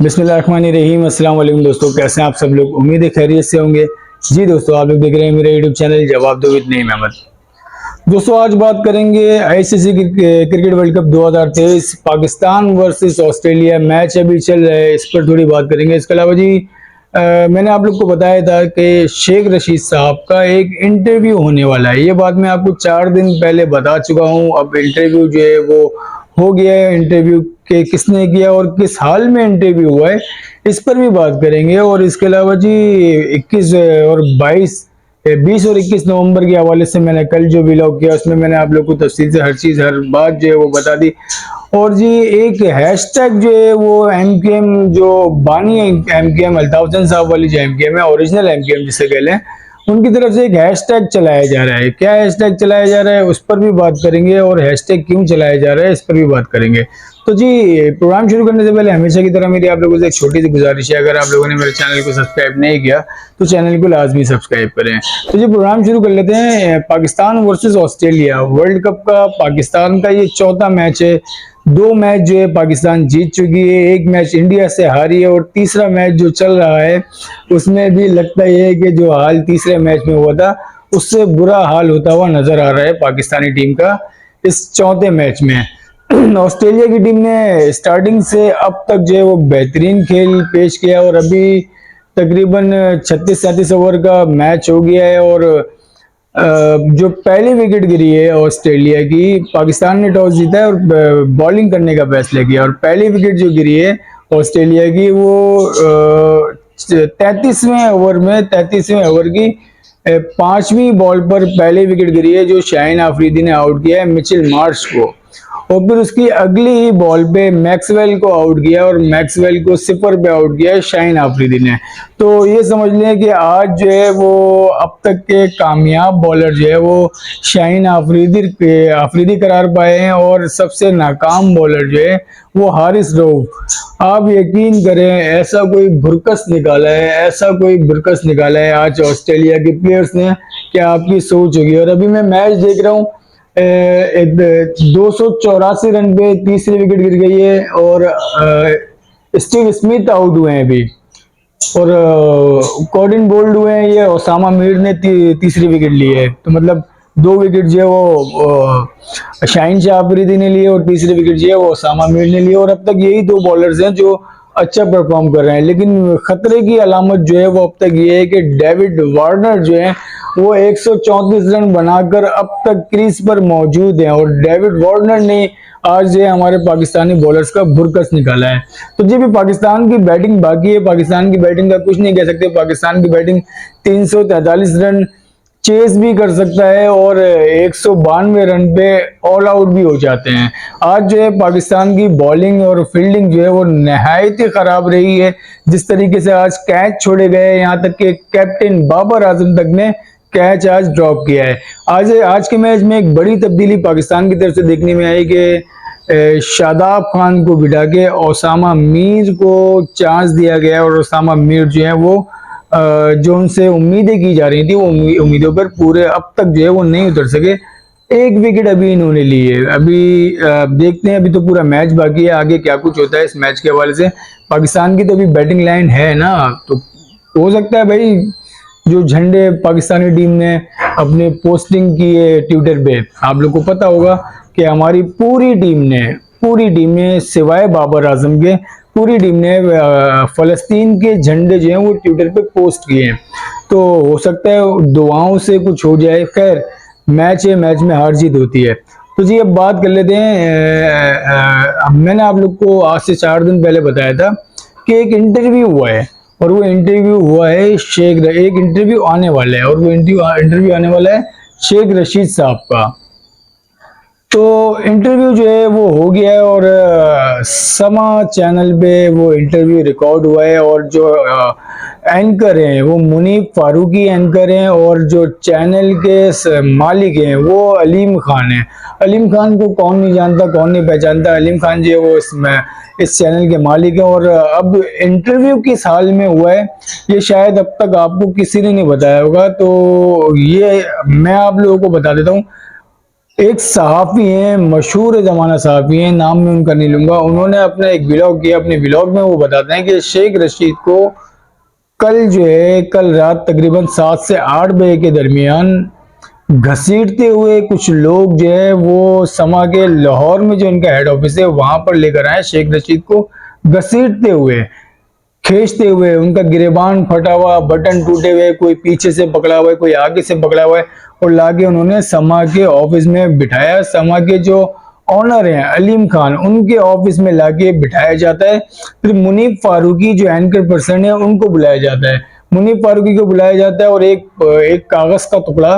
बिस्मिल्लाहिर्रहमानिर्रहीम। अस्सलाम वालेकुम दोस्तों, कैसे हैं आप सब लोग। उम्मीद है खैरियत से होंगे। जी दोस्तों, आप लोग देख रहे हैं मेरा यूट्यूब चैनल जवाब दो विद नईम अहमद। दोस्तों आज बात करेंगे ICC cricket world cup 2023 Pakistan versus Australia match अभी चल रहा है, इस पर थोड़ी बात करेंगे। इसके अलावा जी मैंने आप लोग को बताया था कि शेख रशीद साहब का एक इंटरव्यू होने वाला है। ये बात मैं आपको 4 दिन पहले बता चुका हूँ। अब इंटरव्यू जो है वो हो गया है। इंटरव्यू के किसने किया और किस हाल में इंटरव्यू हुआ है, इस पर भी बात करेंगे। और इसके अलावा जी 21 और 20 और 21 नवंबर के हवाले से मैंने कल जो व्लॉग किया उसमें मैंने आप लोग को तफसील से हर चीज़ हर बात जो है वो बता दी। और जी एक हैशटैग जो है वो एमकेएम जो बानी एमकेएम अल्ताफ हुसैन साहब वाली जो एमकेएम है, ओरिजिनल एमकेएम जिसे कह लें, उनकी तरफ से एक हैशटैग चलाया जा रहा है। क्या हैशटैग चलाया जा रहा है उस पर भी बात करेंगे, और हैशटैग क्यों चलाया जा रहा है इस पर भी बात करेंगे। तो जी प्रोग्राम शुरू करने से पहले हमेशा की तरह मेरी आप लोगों से एक छोटी सी गुजारिश है, अगर आप लोगों ने मेरे चैनल को सब्सक्राइब नहीं किया तो चैनल को लाजमी सब्सक्राइब करें। तो जी प्रोग्राम शुरू कर लेते हैं। Pakistan versus Australia world cup का पाकिस्तान का ये चौथा मैच है। 2 मैच जो है पाकिस्तान जीत चुकी है, 1 मैच इंडिया से हारी है, और तीसरा मैच जो चल रहा है उसमें भी लगता है कि जो हाल तीसरे मैच में हुआ था उससे बुरा हाल होता हुआ नजर आ रहा है पाकिस्तानी टीम का इस चौथे मैच में। ऑस्ट्रेलिया की टीम ने स्टार्टिंग से अब तक जो है वो बेहतरीन खेल पेश किया, और अभी तकरीबन 36-37 ओवर का मैच हो गया है। और जो पहली विकेट गिरी है ऑस्ट्रेलिया की, पाकिस्तान ने टॉस जीता है और बॉलिंग करने का फैसला किया, और पहली विकेट जो गिरी है ऑस्ट्रेलिया की वो 33वें ओवर की 5वीं बॉल पर पहली विकेट गिरी है, जो शाहीन आफरीदी ने आउट किया है मिचेल मार्श को। और फिर उसकी अगली ही बॉल पे मैक्सवेल को आउट किया, और मैक्सवेल को सिपर पे आउट किया शाहीन आफरीदी ने। तो ये समझ लें कि आज जो है वो अब तक के कामयाब बॉलर जो है वो शाहीन आफरीदी करार पाए हैं, और सबसे नाकाम बॉलर जो है वो हारिस रऊफ। आप यकीन करें ऐसा कोई भुरकस निकाला है आज ऑस्ट्रेलिया के प्लेयर्स ने कि आपकी सोच होगी। और अभी मैं मैच देख रहा हूँ, 284 रन पे तीसरी विकेट गिर गई है, और स्टीव स्मिथ आउट हुए हैं अभी, और कॉर्डिन बोल्ड हुए हैं। ये ओसामा मीर ने तीसरी विकेट ली है। तो मतलब 2 विकेट जो है वो शाहीन शाह अफरीदी ने लिए, और तीसरी विकेट जो है वो ओसामा मीर ने लिए। और अब तक यही 2 बॉलर्स हैं जो अच्छा परफॉर्म कर रहे हैं। लेकिन खतरे की अलामत जो है वो अब तक ये है कि डेविड वार्नर जो है वो 134 रन बनाकर अब तक क्रीज पर मौजूद हैं, और डेविड वार्नर ने आज जो है हमारे पाकिस्तानी बॉलर्स का भुरकस निकाला है। तो जी भी पाकिस्तान की बैटिंग बाकी है। पाकिस्तान की बैटिंग का कुछ नहीं कह सकते। पाकिस्तान की बैटिंग 343 रन चेस भी कर सकता है, और 192 रन पे ऑल आउट भी हो जाते हैं। आज जो है पाकिस्तान की बॉलिंग और फील्डिंग जो है वो नहायत ही खराब रही है। जिस तरीके से आज कैच छोड़े गए, यहाँ तक कि कैप्टन बाबर आजम तक ने कैच आज ड्रॉप किया है। आज के मैच में एक बड़ी तब्दीली पाकिस्तान की तरफ से देखने में आई कि शादाब खान को बिठा के ओसामा मीर को चांस दिया गया, और ओसामा मीर जो है वो जो उनसे उम्मीदें की जा रही थी वो उम्मीदों पर पूरे अब तक जो है वो नहीं उतर सके। 1 विकेट अभी इन्होंने ली है। अभी देखते हैं, अभी तो पूरा मैच बाकी है, आगे क्या कुछ होता है इस मैच के हवाले से। पाकिस्तान की तो अभी बैटिंग लाइन है ना, तो हो सकता है भाई जो झंडे पाकिस्तानी टीम ने अपने पोस्टिंग की है ट्विटर पे, आप लोग को पता होगा कि हमारी पूरी टीम ने सिवाय बाबर आजम के पूरी टीम ने फलस्तीन के झंडे जो हैं वो ट्विटर पे पोस्ट किए हैं। तो हो सकता है दुआओं से कुछ हो जाए। खैर मैच है, मैच में हार जीत होती है। तो जी अब बात कर लेते हैं। मैंने आप लोग को आज से 4 दिन पहले बताया था कि एक इंटरव्यू हुआ है, और वो इंटरव्यू हुआ है एक इंटरव्यू आने वाला है, और वो इंटरव्यू आने वाला है शेख रशीद साहब का। तो इंटरव्यू जो है वो हो गया है, और समा चैनल पे वो इंटरव्यू रिकॉर्ड हुआ है, और जो एंकर हैं वो मुनीब फारूकी एंकर हैं, और जो चैनल के मालिक हैं वो अलीम खान हैं। अलीम खान को कौन नहीं जानता, कौन नहीं पहचानता। अलीम खान जो है वो इस चैनल के मालिक हैं। और अब इंटरव्यू किस हाल में हुआ है ये शायद अब तक आपको किसी ने नहीं बताया होगा, तो ये मैं आप लोगों को बता देता हूँ। एक सहाफ़ी हैं, मशहूर ज़माना सहाफ़ी हैं, नाम मैं उनका नहीं लूँगा। उन्होंने अपना एक व्लॉग किया, अपने व्लॉग में वो बताते हैं कि शेख रशीद को कल जो है, कल रात तकरीबन 7 से 8 बजे के दरमियान घसीटते हुए कुछ लोग जो है वो समा के लाहौर में जो इनका हेड ऑफिस है वहां पर लेकर आए शेख रशीद को, घसीटते हुए, खींचते हुए, उनका गिरेबान फटा हुआ, बटन टूटे हुए, कोई पीछे से पकड़ा हुआ है, कोई आगे से पकड़ा हुआ है, और लाके उन्होंने समा के ऑफिस में बिठाया। समा के जो ऑनर हैं अलीम खान, उनके ऑफिस में लाके बिठाया जाता है। फिर मुनीफ फारूकी जो एंकर पर्सन है उनको बुलाया जाता है। मुनीफ फारूकी को बुलाया जाता है और एक कागज का टुकड़ा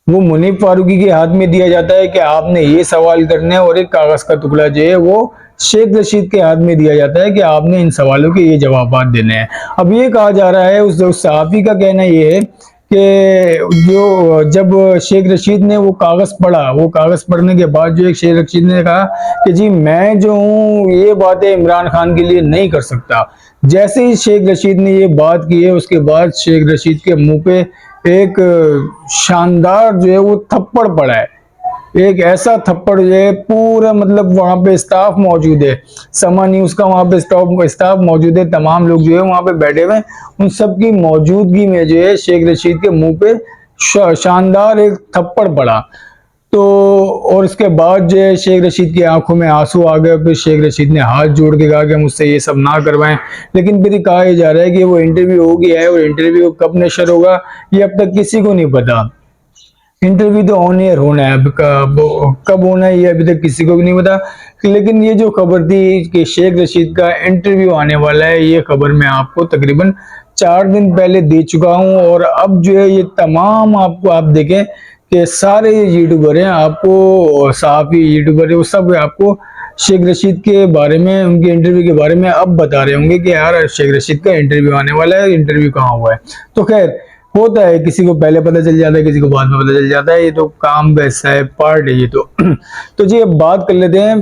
वो मुनीफ फारूकी के हाथ में दिया जाता है कि आपने ये सवाल करने हैं, और एक कागज का टुकड़ा जो है वो शेख रशीद के हाथ में दिया जाता है कि आपने इन सवालों के ये जवाब देने हैं। अब ये कहा जा रहा है, उस सहाफी का कहना ये है कि जो जब शेख रशीद ने वो कागज पढ़ा, वो कागज पढ़ने के बाद जो एक शेख रशीद ने कहा कि जी मैं जो हूँ ये बातें इमरान खान के लिए नहीं कर सकता। जैसे ही शेख रशीद ने ये बात की है उसके बाद शेख रशीद के मुंह पे एक शानदार जो है वो थप्पड़ पड़ा है। एक ऐसा थप्पड़ जो है पूरा, मतलब वहां पे स्टाफ मौजूद है, समा न्यूज का वहां पे स्टाफ मौजूद है, तमाम लोग जो है वहां पे बैठे हुए हैं, उन सबकी मौजूदगी में जो है शेख रशीद के मुंह पे शानदार एक थप्पड़ पड़ा। तो और इसके बाद जो है शेख रशीद की आंखों में आंसू आ गए। फिर शेख रशीद ने हाथ जोड़ के कहा कि मुझसे ये सब ना करवाएं। लेकिन फिर कहा जा रहा है कि वो इंटरव्यू हो गया है, और इंटरव्यू कब नशर होगा ये अब तक किसी को नहीं पता। इंटरव्यू तो ऑन एयर होना है, अब कब होना है ये अभी तक किसी को भी नहीं पता। लेकिन ये जो खबर थी कि शेख रशीद का इंटरव्यू आने वाला है, ये खबर मैं आपको तकरीबन 4 दिन पहले दे चुका हूं। और अब जो है ये तमाम आपको, आप देखें कि सारे यूट्यूबर हैं, आपको सहाफी यूट्यूबर है, वो सब आपको शेख रशीद के बारे में, उनके इंटरव्यू के बारे में अब बता रहे होंगे कि यार शेख रशीद का इंटरव्यू आने वाला है, इंटरव्यू कहाँ हुआ है। तो खैर होता है, किसी को पहले पता चल जाता है, किसी को बाद में पता चल जाता है, ये तो काम का हिस्सा है, पार्ट है ये तो। तो जी अब बात कर लेते हैं,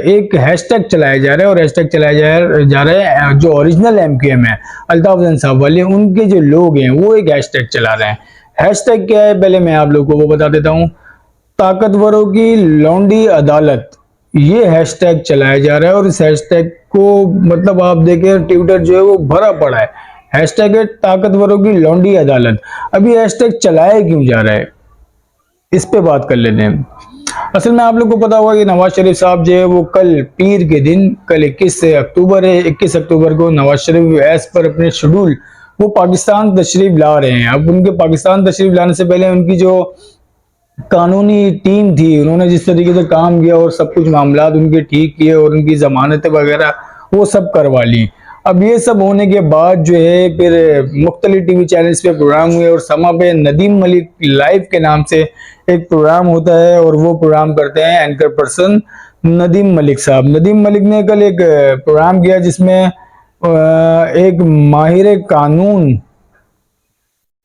एक हैशटैग चलाया जा रहा है, और हैशटैग चलाया जा रहा है जो ओरिजिनल एमक्यूएम है अल्ताफ हसन साहब वाले, उनके जो लोग हैं वो एक हैशटैग चला रहे हैं। हैशटैग क्या है पहले मैं आप लोगों को वो बता देता हूँ। ताकतवरों की लौंडी अदालत, ये हैशटैग चलाया जा रहा है। और इस हैशटैग को मतलब आप देखें ट्विटर जो है वो भरा पड़ा है। हैशटैग है ताकतवरों की लौंडी अदालत। अभी हैशटैग चलाया क्यों जा रहा है इस पे बात कर लेते हैं। असल में आप लोग को पता होगा कि नवाज शरीफ साहब जो है वो कल पीर के दिन, कल 21 अक्टूबर है, 21 अक्टूबर को नवाज शरीफ एज पर अपने शेड्यूल वो पाकिस्तान तशरीफ ला रहे हैं। अब उनके पाकिस्तान तशरीफ लाने से पहले उनकी जो कानूनी टीम थी, उन्होंने जिस तरीके से काम किया और सब कुछ मामला उनके ठीक किए और उनकी जमानतें वगैरह वो सब करवा ली। अब ये सब होने के बाद जो है फिर मुख्तलिफ टीवी चैनल्स पे प्रोग्राम हुए, और समा पे नदीम मलिक लाइव के नाम से एक प्रोग्राम होता है, और वो प्रोग्राम करते हैं एंकर पर्सन नदीम मलिक साहब। नदीम मलिक ने कल एक प्रोग्राम किया जिसमें एक माहिर कानून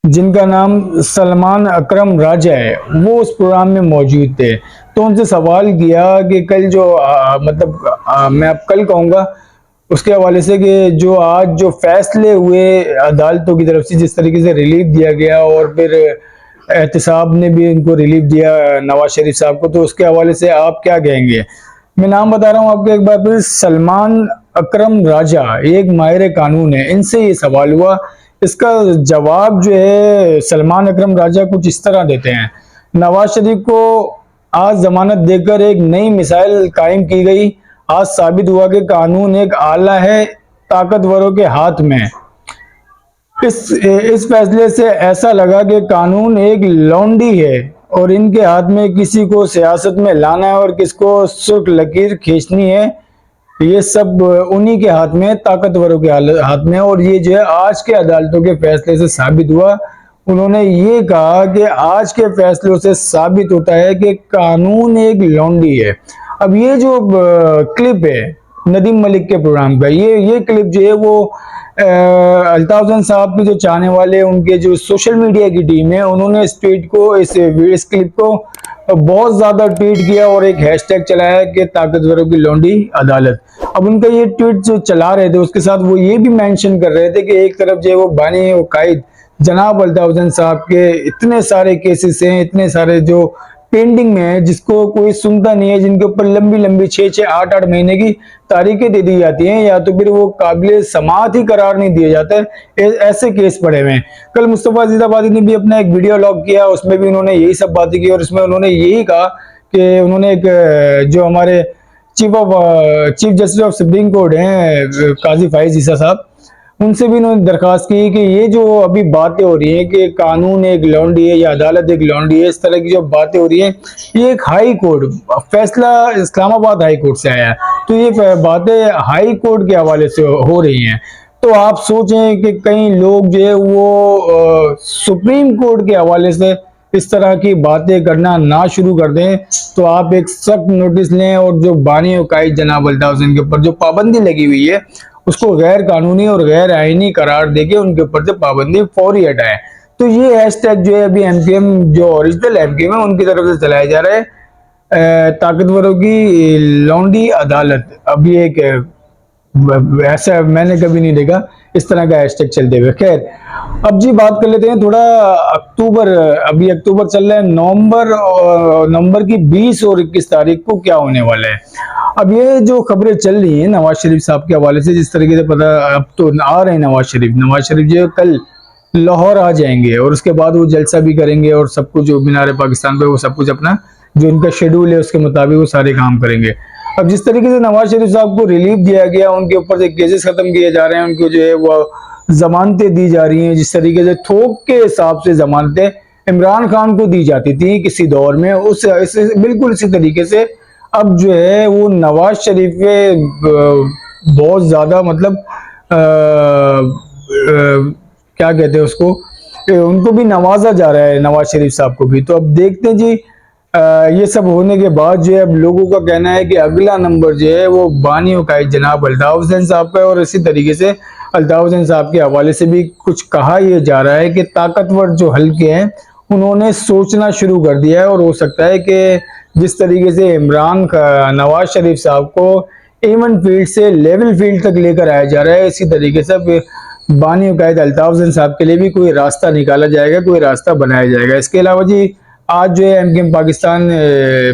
जिनका नाम सलमान अकरम राजा है, वो उस प्रोग्राम में मौजूद थे। तो उनसे सवाल किया कि कल जो मैं अब कल कहूँगा उसके हवाले से कि जो आज जो फैसले हुए अदालतों की तरफ से, जिस तरीके से रिलीफ दिया गया, और फिर एहतसाब ने भी इनको रिलीफ दिया नवाज शरीफ साहब को, तो उसके हवाले से आप क्या कहेंगे। मैं नाम बता रहा हूँ आपको एक बार फिर, सलमान अकरम राजा, एक माहिर कानून है, इनसे ये सवाल हुआ। इसका जवाब जो है सलमान अकरम राजा कुछ इस तरह देते हैं। नवाज शरीफ को आज जमानत देकर एक नई मिसाइल कायम की गई। आज साबित हुआ कि कानून एक आला है ताकतवरों के हाथ में। इस फैसले से ऐसा लगा कि कानून एक लौंडी है और इनके हाथ में किसी को सियासत में लाना है और किसको सुर्ख लकीर खींचनी है, ये सब उन्हीं के हाथ में, ताकतवरों के हाथ में। और ये जो है आज के अदालतों के फैसले से साबित हुआ। उन्होंने ये कहा कि आज के फैसलों से साबित होता है कि कानून एक लौंडी है। अब ये जो क्लिप है नदीम मलिक के प्रोग्राम का, ये क्लिप जो है वो अल्ताफ हसन साहब के जो चाहने वाले, उनके जो सोशल मीडिया की टीम है, उन्होंने इस ट्वीट को, इस क्लिप को बहुत ज्यादा ट्वीट किया और एक हैशटैग चलाया कि ताकतवरों की लौंडी अदालत। अब उनका ये ट्वीट जो चला रहे थे उसके साथ वो ये भी मेंशन कर रहे थे कि एक तरफ जो है वो बानी कायद जनाब अल्ताफ हसन साहब के इतने सारे केसेस हैं, इतने सारे जो पेंडिंग में है, जिसको कोई सुनता नहीं है, जिनके ऊपर लंबी लंबी 6-6, 8-8 महीने की तारीखें दे दी जाती हैं, या तो फिर वो काबिल समाअत ही करार नहीं दिए जाते, ऐसे केस पड़े हुए हैं। कल मुस्तफा अजीजाबादी ने भी अपना एक वीडियो लॉग किया, उसमें भी उन्होंने यही सब बातें की, और इसमें उन्होंने यही कहा कि उन्होंने एक जो हमारे chief justice of supreme court हैं काजी फाइज ईसा साहब, उनसे भी उन्होंने दरखास्त की कि ये जो अभी बातें हो रही हैं कि कानून एक लौंडी है या अदालत एक लौंडी है, इस तरह की जो बातें हो रही हैं, ये एक हाई कोर्ट फैसला इस्लामाबाद हाई कोर्ट से आया है, तो ये बातें हाई कोर्ट के हवाले से हो रही हैं। तो आप सोचें कि कई लोग जो है वो सुप्रीम कोर्ट के हवाले से इस तरह की बातें करना ना शुरू कर दें, तो आप एक सख्त नोटिस लें, और जो बानी वकायद जनाब अल्ताफ हुसैन के ऊपर जो पाबंदी लगी हुई है, उसको गैर कानूनी और गैर आईनी करार देके उनके ऊपर से पाबंदी फौरी हटाए। तो ये हैशटैग जो है अभी एमकेएम जो ओरिजिनल एमकेएम है उनकी तरफ से चलाया जा रहा है, ताकतवरों की लौंडी अदालत। अभी एक ऐसा मैंने कभी नहीं देखा इस तरह का हैशटैग चलते हुए। खैर, अब जी बात कर लेते हैं थोड़ा अक्टूबर, अभी अक्टूबर चल रहा है, नवंबर की 20 और 21 तारीख को क्या होने वाला है। अब ये जो खबरें चल रही हैं नवाज शरीफ साहब के हवाले से, जिस तरीके से पता अब तो आ रहे हैं नवाज शरीफ जो कल लाहौर आ जाएंगे, और उसके बाद वो जलसा भी करेंगे, और सब कुछ जो मीनार पाकिस्तान पे वो सब कुछ अपना जो उनका शेड्यूल है उसके मुताबिक वो सारे काम करेंगे। अब जिस तरीके से नवाज शरीफ साहब को रिलीफ दिया गया, उनके ऊपर से केसेस खत्म किए जा रहे हैं, उनको जो है वो जमानतें दी जा रही हैं, जिस तरीके से थोक के हिसाब से जमानतें इमरान खान को दी जाती थी किसी दौर में, उस बिल्कुल इसी तरीके से अब जो है वो नवाज शरीफ पे बहुत ज्यादा मतलब क्या कहते हैं उसको, उनको भी नवाजा जा रहा है नवाज शरीफ साहब को भी। तो अब देखते हैं जी ये सब होने के बाद जो है अब लोगों का कहना है कि अगला नंबर जो है वो बानी वकायद जनाब अल्ताफ हुसैन साहब का है, और इसी तरीके से अल्ताफ हुसैन साहब के हवाले से भी कुछ कहा यह जा रहा है कि ताकतवर जो हल्के हैं उन्होंने सोचना शुरू कर दिया है, और हो सकता है कि जिस तरीके से इमरान नवाज शरीफ साहब को इवन फील्ड से लेवल फील्ड तक लेकर आया जा रहा है, इसी तरीके से बानी वकायद अल्ताफ हुसैन साहब के लिए भी कोई रास्ता निकाला जाएगा, कोई रास्ता बनाया जाएगा। इसके अलावा जी आज जो है एमकेएम पाकिस्तान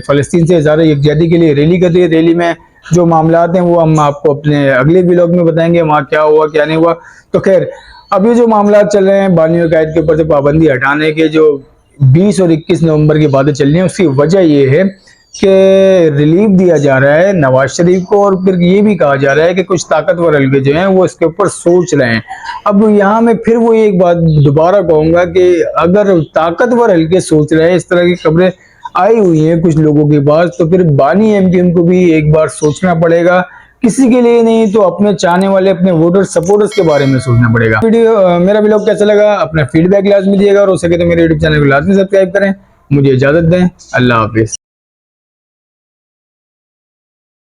फलस्तीन से इज़हार यकजहती के लिए रैली कर रही है। रैली में जो मामलात हैं वो हम आपको अपने अगले व्लॉग में बताएंगे, वहाँ क्या हुआ क्या नहीं हुआ। तो खैर, अभी जो मामलात चल रहे हैं बानी वकायद के ऊपर से पाबंदी हटाने के, जो 20 और 21 नवंबर की बातें चल रही हैं, उसकी वजह ये है कि रिलीफ दिया जा रहा है नवाज शरीफ को, और फिर ये भी कहा जा रहा है कि कुछ ताकतवर हल्के जो हैं वो इसके ऊपर सोच रहे हैं। अब यहाँ मैं फिर वो एक बात दोबारा कहूंगा कि अगर ताकतवर हल्के सोच रहे हैं, इस तरह की खबरें आई हुई हैं कुछ लोगों के पास, तो फिर बानी एमकेएम को भी एक बार सोचना पड़ेगा, किसी के लिए नहीं तो अपने चाहने वाले अपने वोटर सपोर्टर्स के बारे में सोचना पड़ेगा। मेरा व्लॉग कैसा लगा अपना फीडबैक लाजमी दिएगा, और हो सके तो मेरे यूट्यूब चैनल को लाजमी सब्सक्राइब करें। मुझे इजाजत दें, अल्लाह हाफिज।